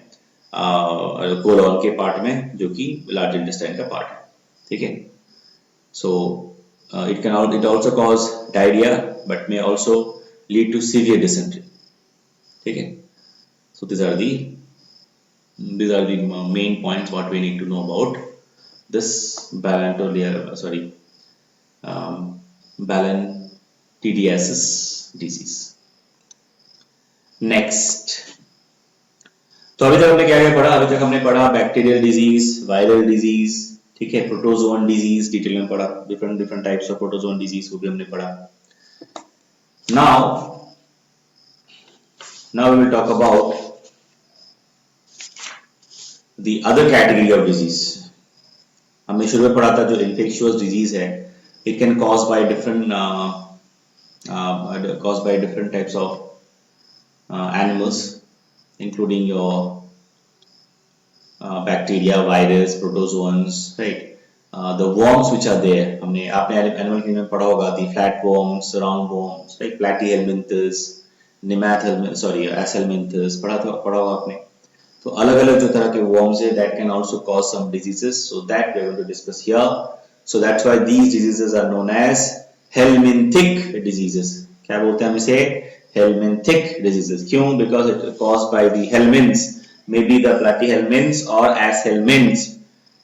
कोलोन के पार्ट में, जो कि लार्ज इंटेस्टाइन का पार्ट है. ठीक है. So it also cause diarrhoea but may also lead to severe dysentery. ठीक है. सो these are the main points what we need to know about this balantidiasis disease. Next, तो अभी तक हमने क्या क्या पढ़ा, अभी तक हमने पढ़ा बैक्टीरियल डिजीज, वायरल डिजीज, ठीक है, प्रोटोजोन डिजीज डिटेल में पढ़ा, different types of protozoan disease को भी हमने पढ़ा. now we will talk about the other category of disease. हमने शुरू में पढ़ा था जो infectious disease है, it can caused by different types of animals including your bacteria, virus, protozoans, right? The worms which are there, हमने आपने animal kingdom में पढ़ा होगा, the flatworms, roundworms, right? Platyhelminthes, sorry, Asalminthus, पढ़ा होगा आपने. तो अलग अलग जो तरह के worms है that can also cause some diseases, so that we are going to discuss here. So that's why these diseases are known as helminthic diseases. क्या बोलते हैं हम इसे? Helminthic diseases. क्यों? Because it is caused by the helminths, maybe the platyhelminths or Asalminths.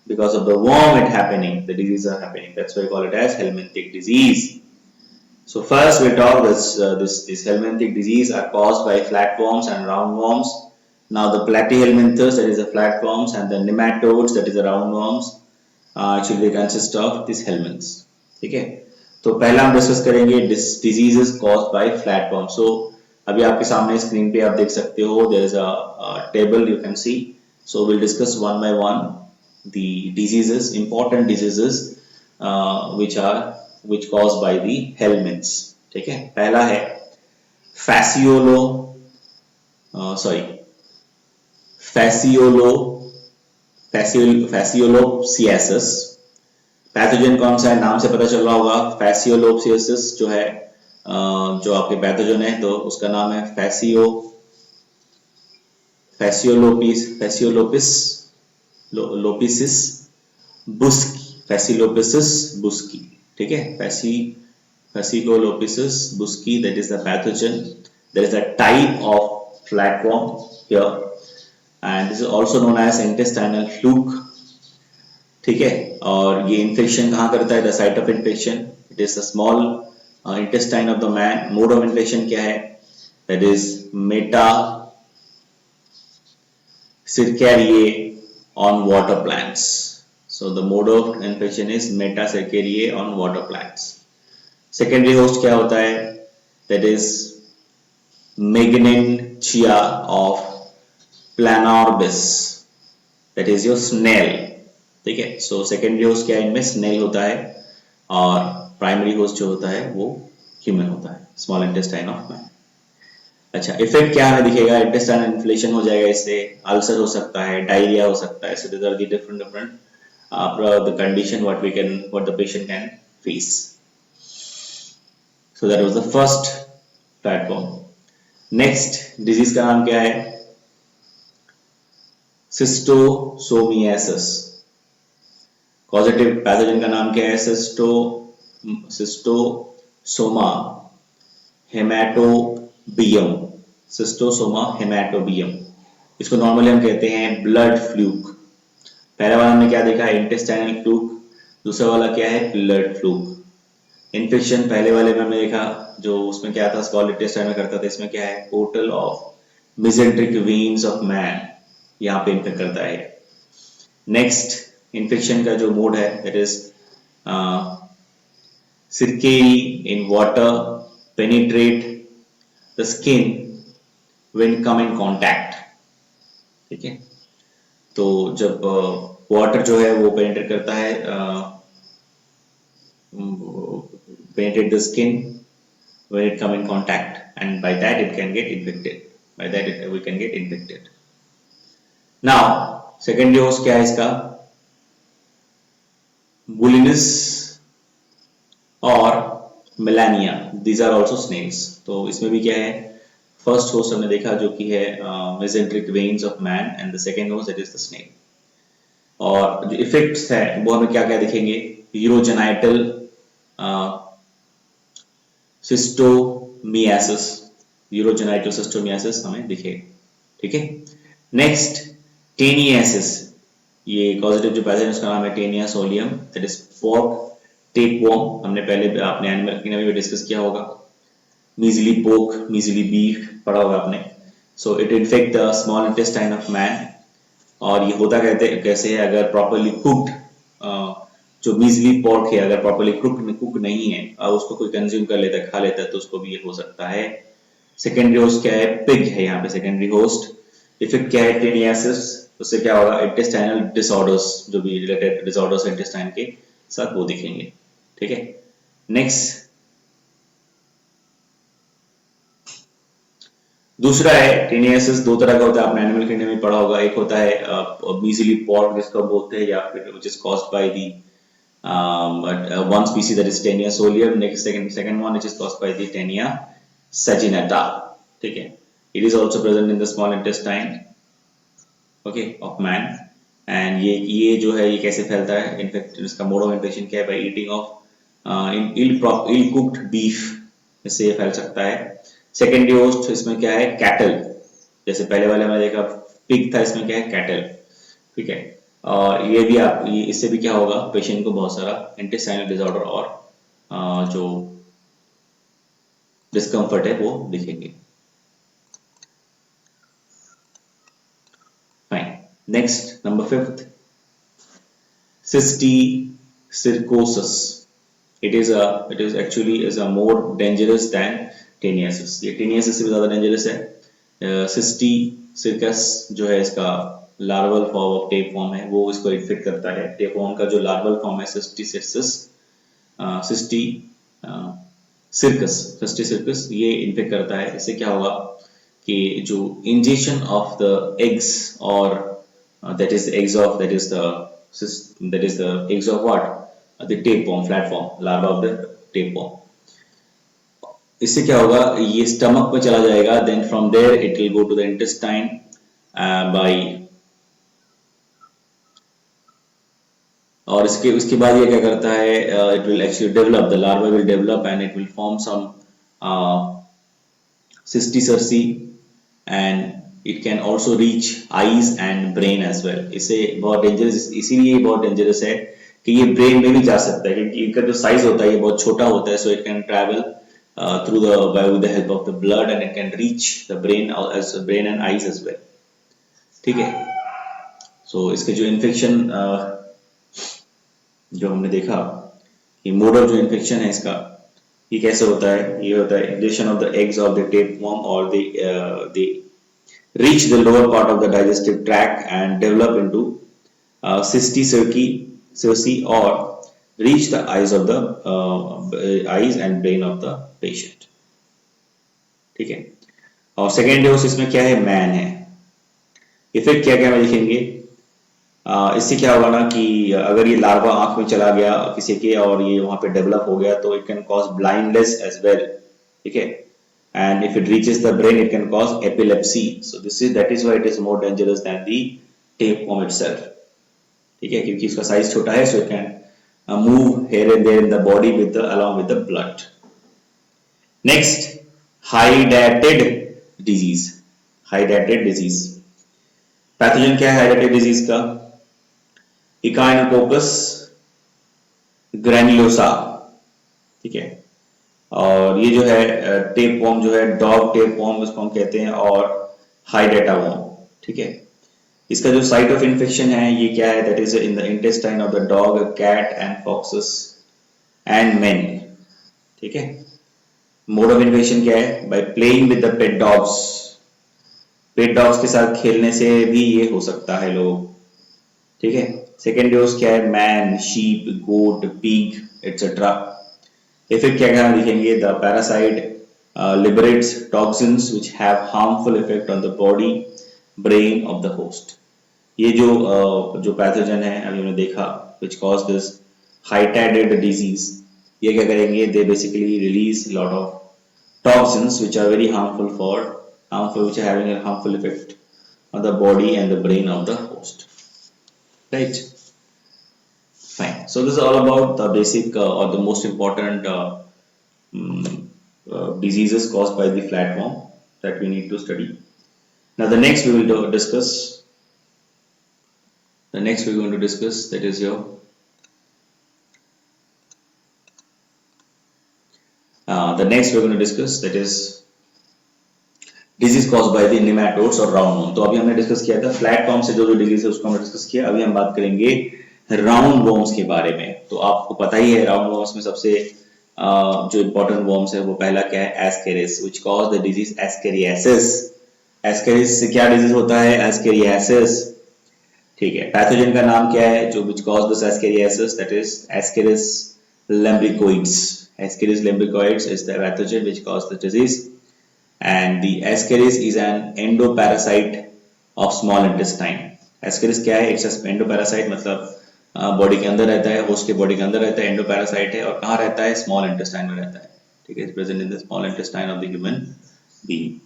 Because of the worm it happening, the disease are happening. That's why we call it as helminthic disease. So first we talk this helminthic disease are caused by flatworms and roundworms. Now the platyhelminthus, that is the flatworms, and the nematodes, that is the roundworms, actually consist of these helminths. ठीक है? तो पहला हम discuss करेंगे diseases caused by flatworms. So अभी आपके सामने screen पे आप देख सकते हो, there is a table you can see. So we'll discuss one by one the diseases, important diseases which caused by the helminths. ठीक है? पहला है fasciolo sorry fasciolopsiasis. पैथोजन कौन सा है, नाम से पता चल रहा होगा. fasciolopsiasis जो है जो आपके पैथोजन है, तो उसका नाम है fasciolopisis busci. ठीक है? Fasciolopisis busci, that is the pathogen. There is a type of flatworm here, and this is also known as intestinal fluke. ठीक है? और ये इन्फेक्शन कहाँ करता है? The site of infection, it is a small intestine of the man. Mode of infection क्या है? That is Metacercariae on water plants. So the mode of infection is Metacercariae on water plants. Secondary host क्या होता है? That is Meganenchia of Planorbis, that is your snail. ठीक है? So secondary host क्या है? इनमें snail होता है, और primary host जो होता है वो human होता है, small intestine of man. अच्छा, इफेक्ट क्या हमें दिखेगा? इंटेस्टाइनल इन्फ्लेशन हो जाएगा, इससे अल्सर हो सकता है, डायरिया हो सकता है. So these are the different the condition what the patient can face. So that was the first platform. Next disease का नाम क्या है? Schistosomiasis. Causative pathogen का नाम क्या है? Schistosoma hematobium. Schistosoma hematobium. इसको नॉर्मली हम कहते हैं ब्लड फ्लूक. पहला वाला हमने क्या देखा? Intestinal fluke. दूसरा वाला क्या है? Blood fluke. इन्फेक्शन पहले वाले में हमने देखा, जो उसमें क्या था, स्मॉल इंटेस्टाइन में करता था. इसमें क्या है? Portal of mesenteric veins of man, यहाँ पे इन्फेक्ट करता है. नेक्स्ट इन्फेक्शन का जो मोड है, that is Cercari in water penetrate the skin when come in contact. ठीक है? तो जब वाटर जो है वो पेनिट्रेट करता है, penetrate the skin when it come in contact, and by that it can get infected. We can get infected. Now second dose क्या है इसका? Bulinis और Melania. These are also snails. तो इसमें भी क्या है? फर्स्ट होस्ट हमने देखा जो कि है mesenteric veins of man, and the second host that is the snail. और जो इफेक्ट्स है वो हमें क्या क्या दिखेंगे? यूरोजेनाइटल सिस्टोमियासिस हमें दिखेगा. ठीक है? Next taeniasis. ये कॉजेटिव जो पैथोजन उसका नाम है Taenia solium, that is pork tapeworm. हमने पहले आपने एनिमल किंगडम में डिस्कस किया होगा. मीजली पोक, मीजली बीफ पढ़ा होगा आपने. So it infect the small intestine of man. और ये होता कैसे है? अगर प्रॉपरली कुक्ड जो मीजली पोर्क है, अगर प्रॉपरली कुक नहीं है और उसको कोई कंज्यूम कर लेता है, खा लेता है, तो उसको भी ये हो सकता है. सेकेंडरी होस्ट क्या है? पिग है यहाँ पे सेकेंडरी होस्ट. इफेक्ट क्या है? टेनियासिस. उससे क्या होगा? इंटेस्टाइनल डिसऑर्डर्स, जो भी रिलेटेड डिसऑर्डर्स इंटेस्टाइन के साथ वो दिखेंगे. ठीक है? नेक्स्ट दूसरा है टेनियासिस, दो तरह का होता है, आपने एनिमल किंगडम में पढ़ा होगा। एक होता है मीजली पॉड जिसको बोलते हैं, या फिर which is caused by the one species that is Taenia solium, next second one which is caused by the Taenia saginata, ठीक है। It is also present in the small intestine, okay, of man, and ये जो है ये कैसे फैलता है, in fact इसका मोड ऑफ इन्फेक्शन क्या है, by eating of ill cooked beef, इससे ये फैल सकता है। सेकेंडरी होस्ट इसमें क्या है, कैटल, जैसे पहले वाले में देखा पिग था, इसमें क्या है, कैटल, ठीक है। और ये भी आप इससे भी क्या होगा, पेशेंट को बहुत सारा इंटेस्टाइनल डिसऑर्डर और जो डिस्कम्फर्ट है वो दिखेंगे। Fine, next number 5th, cysticercosis. It is actually is a more dangerous than taeniasis. ये टेनियासिस से भी ज्यादा डेंजरस है। सिस्टिसिरकस जो है इसका लार्वल फॉर्म ऑफ टेपवॉर्म है, वो इसको इन्फेक्ट करता है। टेपवॉर्म का जो लार्वल फॉर्म है सिस्टिसिरकस ये इन्फेक्ट करता है। इससे क्या होगा कि जो इंजेक्शन ऑफ द एग्स और that is the eggs of that is the eggs of what, the tapeworm, flatworm, larva of the tapeworm। इससे क्या होगा, ये स्टमक पे चला जाएगा, then from there it will go to the intestine by, और इसके उसके बाद ये क्या करता है, it will actually develop, the larva will develop and it will form some cysticerci and it can also reach eyes and brain as well. इसे बहुत डेंजरस, इसीलिए बहुत डेंजरस है कि ये ब्रेन में भी जा सकता है, क्योंकि इनका जो साइज होता है ये बहुत छोटा होता है, so it can travel through the with the help of the blood and it can reach the brain as brain and eyes as well, ठीक है। so इसके जो इन्फेक्शन जो हमने देखा कि मोड ऑफ जो इन्फेक्शन है इसका, ये कैसे होता है, ये होता है injection of the eggs of the tapeworm और दे reach the lower part of the digestive tract and develop into cysticercosis or reach the eyes of the eyes and brain of the patient, ठीक है। और second dose इसमें क्या है, man है। Effect क्या क्या लिखेंगे, इससे क्या होगा ना कि अगर ये लार्वा आंख में चला गया किसी के और ये वहां पे डेवलप हो गया तो it can cause blindness as well, ठीक है। And if it reaches the brain it can cause epilepsy, so that is why it is more dangerous than the tapeworm itself, ठीक है, क्योंकि इसका साइज छोटा है, so it can move here and there in the body along with the blood. Next, hydatid disease. Hydatid disease. Pathogen क्या है hydatid disease का? Echinococcus granulosa, ठीक है। और ये जो है टेपवॉर्म जो है, डॉग टेपवॉर्म उसको हम कहते हैं, और हाइडेटा वॉर्म, ठीक है। इसका जो साइट ऑफ इन्फेक्शन है ये क्या है, that is in the intestine of the dog, cat and foxes and men, ठीक है। मोड ऑफ इन्फेक्शन क्या है, by playing with the pet dogs. Pet dogs के साथ खेलने से भी ये हो सकता है लोग, ठीक है। सेकेंड डोज क्या है, मैन, शीप, गोट, पिग एटसेट्रा। इफेक्ट क्या क्या लिखेंगे, the parasite liberates toxins which have harmful effect on the body, brain of the host। ये जो पैथोजन है अभी हमने देखा which cause this hydatid disease, ये क्या करेंगे, they basically release a lot of toxins which are very harmful which are having a harmful effect on the body and the brain of the host, right? Fine, so this is all about the basic or the most important diseases caused by the flatworm that we need to study. Now the next we will discuss, that is your that is disease caused by the nematodes और roundworm। तो अभी हमने discuss किया था flatworm से जो disease है उसको हमने डिस्कस किया। अभी हम बात करेंगे राउंडवर्म्स के बारे में। तो आपको पता ही है राउंडवर्म्स में सबसे जो इंपॉर्टेंट वर्म्स है वो पहला क्या है, Ascaris, which cause the disease ascariasis. Ascaris से क्या डिजीज होता है, एस्केरियासिस, ठीक है। पैथोजन का नाम क्या है जो which cause this ascariasis, that is Ascaris lumbricoids। Ascaris lumbricoids is the pathogen which cause the disease and the Ascaris is an endoparasite of small intestine. Ascaris क्या है? It's a endoparasite, मतलब body के अंदर रहता है, host के body के अंदर रहता है, एंडोपैरासाइट है और कहाँ रहता है? स्मॉल इंटेस्टाइन में रहता है, ठीक है, present in the small intestine of the human being,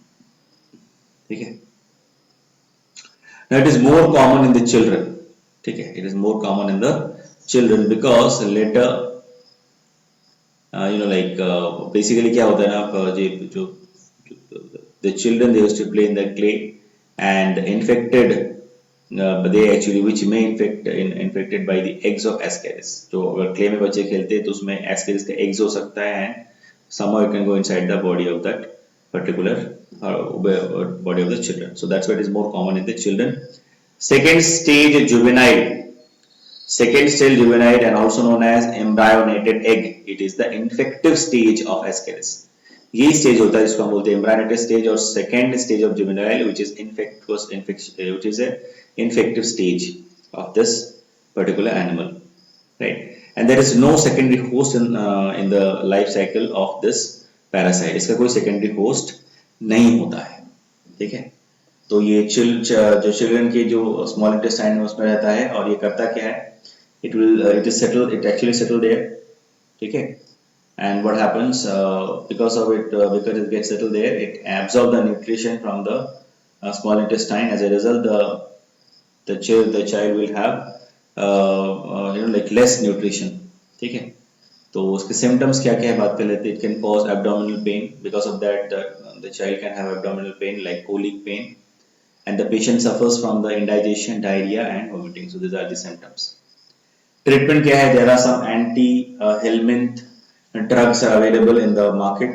ठीक है. Now it is more common in the children, ठीक है, it is more common in the children because later like basically क्या होता है ना, आप जो the children they used to play in the clay and infected they actually which may infected by the eggs of ascaris. तो अगर clay में बच्चे खेलते हैं तो उसमें ascaris का eggs हो सकता है and somehow it can go inside the body of that particular body of the children. So that's why it is more common in the children. Second stage juvenile. Second stage juvenile and also known as embryonated egg. It is the infective stage of ascaris. यही stage होता है जिसको हम बोलते हैं एम्ब्रायोनेटेड stage, और second stage of juvenile which is which is a infective stage of this particular animal, right? And there is no secondary host in the life cycle of this parasite. इसका कोई secondary host नहीं होता है, ठीक है. तो ये जो चिल्ड्रन के जो स्मॉल इंटेस्टाइन में उसमें रहता है और ये करता क्या है, it actually settle there, ठीक है. And what happens because it gets settled there, it absorbs the nutrition from the small intestine. As a result, the child will have like less nutrition, ठीक है. तो उसके symptoms क्या क्या है बात कर लेते हैं. It can cause abdominal pain. Because of that the child can have abdominal pain like colic pain, and the patient suffers from the indigestion, diarrhea and vomiting. So these are the symptoms. Treatment क्या है? There are some anti-helminth drugs are available in the market.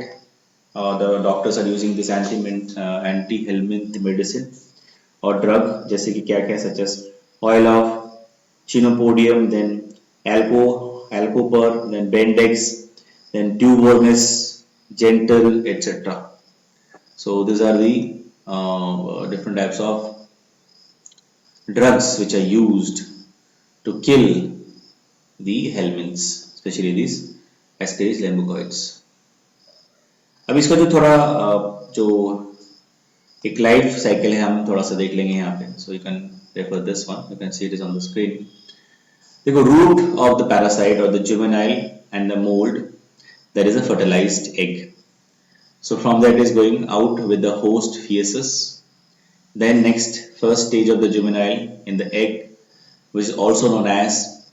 The doctors are using this anti-helminth medicine or drug, जैसे कि क्या क्या, such as oil of chenopodium, then alcopur, then Bendex, then Tuvornis, Gentle, etc. So these are the different types of drugs which are used to kill the helminths, especially these Ascaris lambicoides. अब इसका जो थोड़ा जो एक life cycle है हम थोड़ा सा देख लेंगे यहाँ पे. So you can refer this one, you can see it is on the screen. देखो, रूट ऑफ द पैरासाइट और the juvenile and the mould, there is a fertilized egg. So from that is going out with the host feces. Then next, first stage of the juvenile in the egg, which is also known as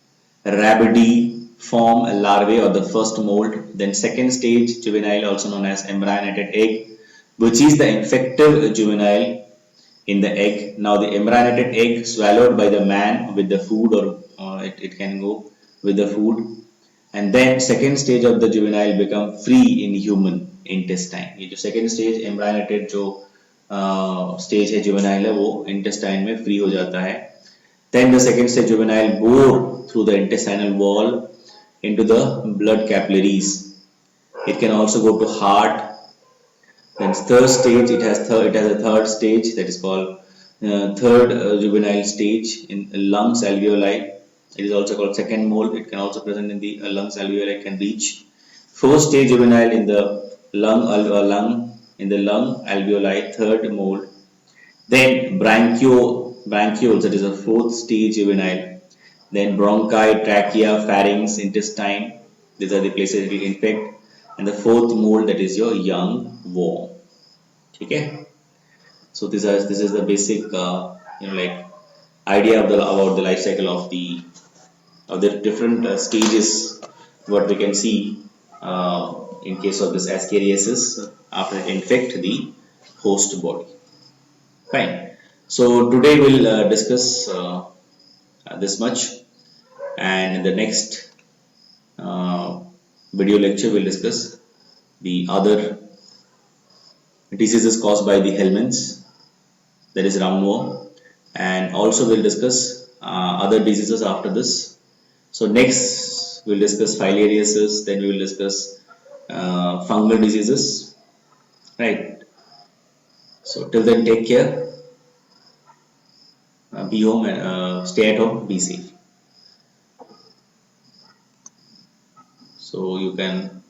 rabidiform larvae or the first mold. Then second stage juvenile, also known as embryonated egg, which is the infective juvenile in the egg. Now the embryonated egg swallowed by the man with the food, or it can go with the food. And then second stage of the juvenile become free in human intestine. ये जो second stage embryonated जो stage है juvenile है, वो intestine में free हो जाता है. Then the second stage juvenile bore through the intestinal wall into the blood capillaries. It can also go to heart. Then third stage, it has a third stage that is called third juvenile stage in lungs alveoli. It is also called second mold. It can also present in the lungs alveoli, can reach. Fourth stage juvenile in the lung alveoli, third mold. Then bronchioles, that is a fourth stage juvenile. Then bronchi, trachea, pharynx, intestine. These are the places it will infect. And the fourth mold, that is your young worm. Okay. So this is the basic like idea about the life cycle of the different stages what we can see in case of this ascariasis after it infect the host body. Fine. So today we'll discuss this much, and in the next video lecture we'll discuss the other diseases caused by the helminths, that is roundworm, and also we'll discuss other diseases after this. So next we'll discuss filariasis, then we will discuss fungal diseases, right? So till then, take care, be home and stay at home, be safe. So you can